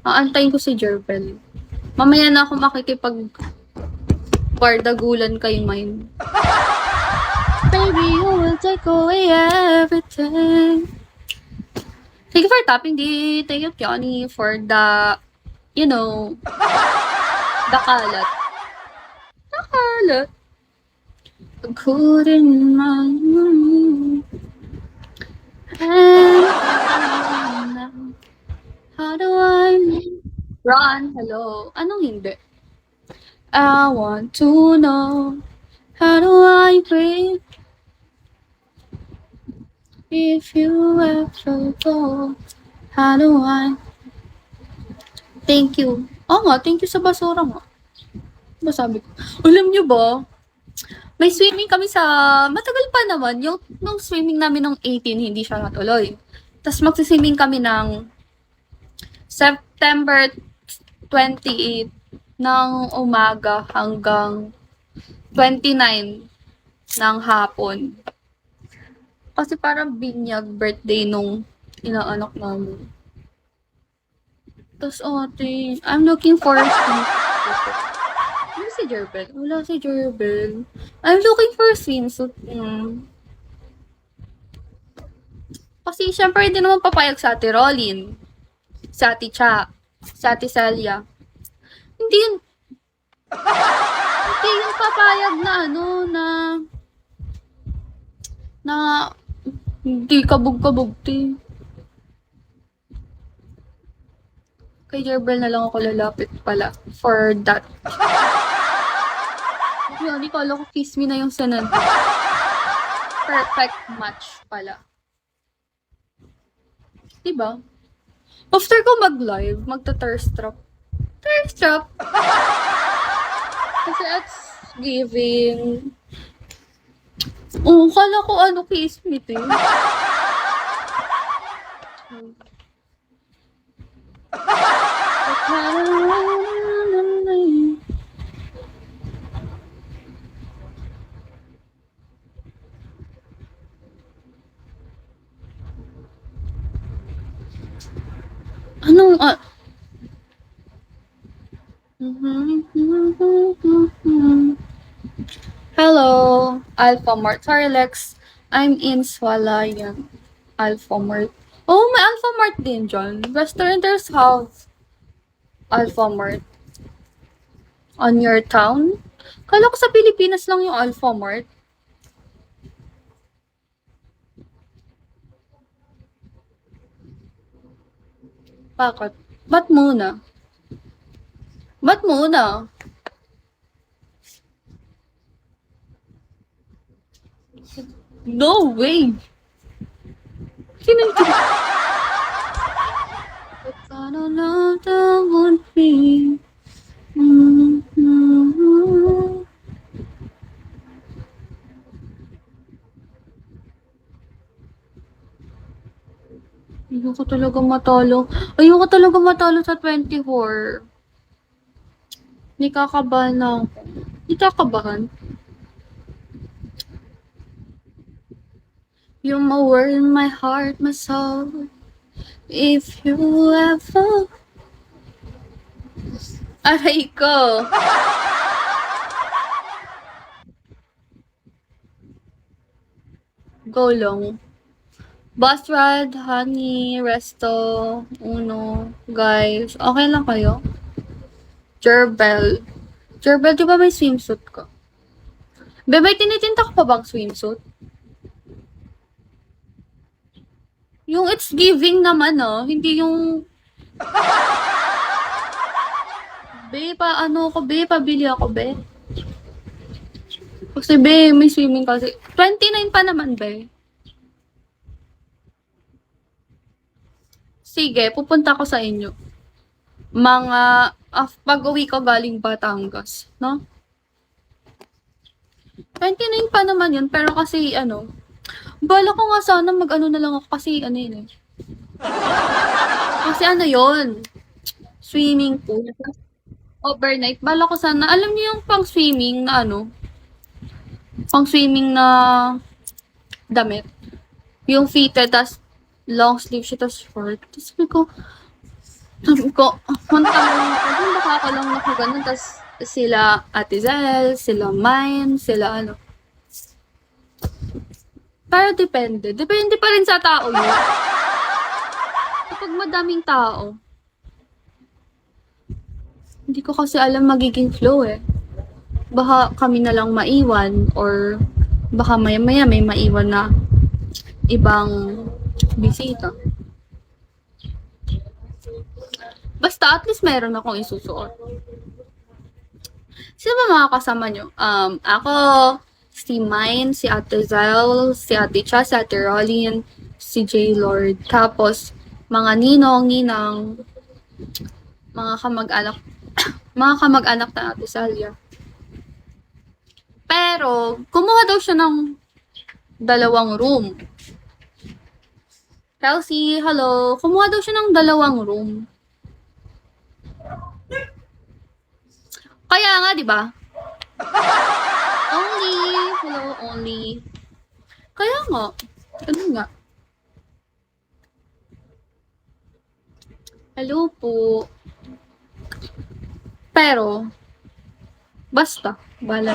Aantayin ko si Jerbel. Mamaya na ako makikipag bardagulan kay mine. Baby, you will take away everything. Thank you for tapping the thank you, Kiani, for the, you know, the kalat. The kalat. Couldn't mind. How do I run? Hello. Anong hindi? I want to know. How do I breathe? If you ever go, how do I? Thank you. Oo nga, thank you sa basura nga. Ba sabi ko? Alam niyo ba? May swimming kami sa, matagal pa naman, yung nung swimming namin nung 18, hindi siya natuloy. Tapos magsiswimming kami ng September 28 ng umaga hanggang 29 ng hapon. Kasi parang binyag birthday nung inaanak namin. Tapos, ate, I'm looking for ano si Jerbel? Wala si Jerbel. I'm looking for a swimsuit. Kasi syempre hindi naman papayag sa Ate Rolin, sa Ate Cha, sa Ate Celia. Hindi yun papayag na na hindi kabog-kabog ti. Kay Jerbel na lang ako lalapit pala for that. Yun, kala ko kiss me na yung sunod. Perfect match pala. Diba? After ko mag-live, magta-thirst trap. Thirst trap! Kasi it's giving. Kala ko kiss me te. Anong, Hello, Alpha Mart. Sorry, Lex. I'm in Swalayan. Alpha Mart. Oh, may Alpha Mart din dyan. Restaurateurs have Alpha Mart on your town. Kala ko sa Pilipinas lang yung Alpha Mart. Bakit? Ba't muna? Ba't muna? No way! Sino yung But I don't know that would be. Ayoko talaga matalo. Ayoko talaga matalo sa 24. May kakabahan na ako. May kakabahan. You're my word in my heart, my soul. If you ever... Aray ko. Go long. Bus ride, honey, resto, uno, guys. Okay lang kayo? Jerbel. Jerbel, di ba may swimsuit ka? Bebe, tinitinta ko pa bang swimsuit? Yung it's giving naman, hindi yung... Be, pabili ako, be. Kasi, be, may swimming kasi. 29 pa naman, be. Sige, pupunta ako sa inyo. Pag-uwi ko galing Batangas, no? 29 pa naman yun, pero kasi, bala ko nga sana na lang ako kasi, yun eh. Kasi yun, swimming pool. Overnight, bala ko sana, alam niyo yung pang swimming na pang swimming na damit. Yung fitted, tas long sleeve siya, tas short. Tas sabi ko, Mantang lang ako dun, baka ako lang nakaganon, tas sila Ate Zel, sila Mine, sila ano. Pero depende. Depende pa rin sa tao yun. Kapag madaming tao, hindi ko kasi alam magiging flow eh. Baka kami na lang maiwan or baka maya-maya may maiwan na ibang bisita. Basta at least meron akong isusuot. Sino ba mga kasama nyo? Ako, si Mine, si Ate Zel, si Ate Cha, si Ate Rolin, si J. Lord. Tapos, mga ninong, ninang, mga kamag-anak, mga kamag-anak na Ate Salia. Pero, kumuha daw siya ng 2 room. Kelsey, hello. Kumuha daw siya ng 2 room. Kaya nga, di ba? Only. Hello, only. Kaya nga. Ano nga? Hello po. Pero, basta. Bala.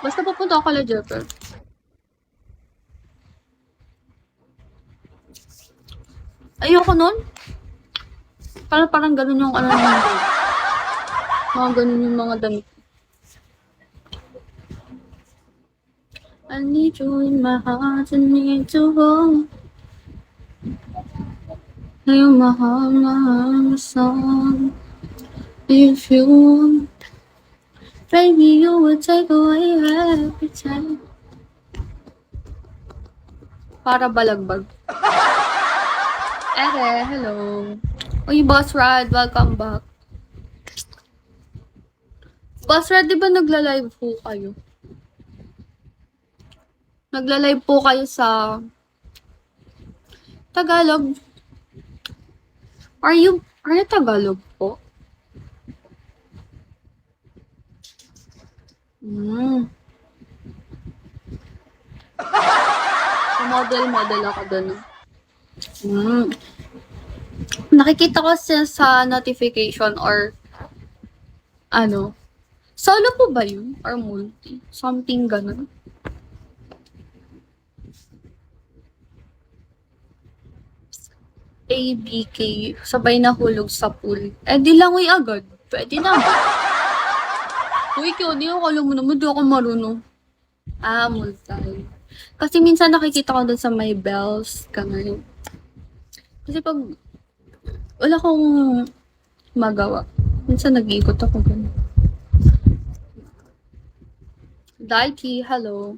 Basta pupunta ako kala Jepper. Ayoko nun. Parang ganun yung ano nyo. Mga ganun yung mga damit. I need you in my heart, I need to hold. Yung mahal song. If you want, baby, you will take away every time. Para balagbag. Ere, hello. Uy, Boss Rad, welcome back. Boss Rad, di ba nagla-live po kayo? Nagla-live po kayo sa Tagalog. Are you Tagalog po? Model ako dun. Nakikita ko sa notification or ano. Solo po ba yun? Or multi? Something ganun. ABK, sabay nahulog sa pool. Eh di lang uy agad. Pwede na. Uy, Kyodi, akala mo naman, di ako marunong. Multi. Kasi minsan nakikita ko dun sa may bells, ganun. Kasi pag wala akong magawa, minsan nag-iikot ako ganun. Daiki, hello.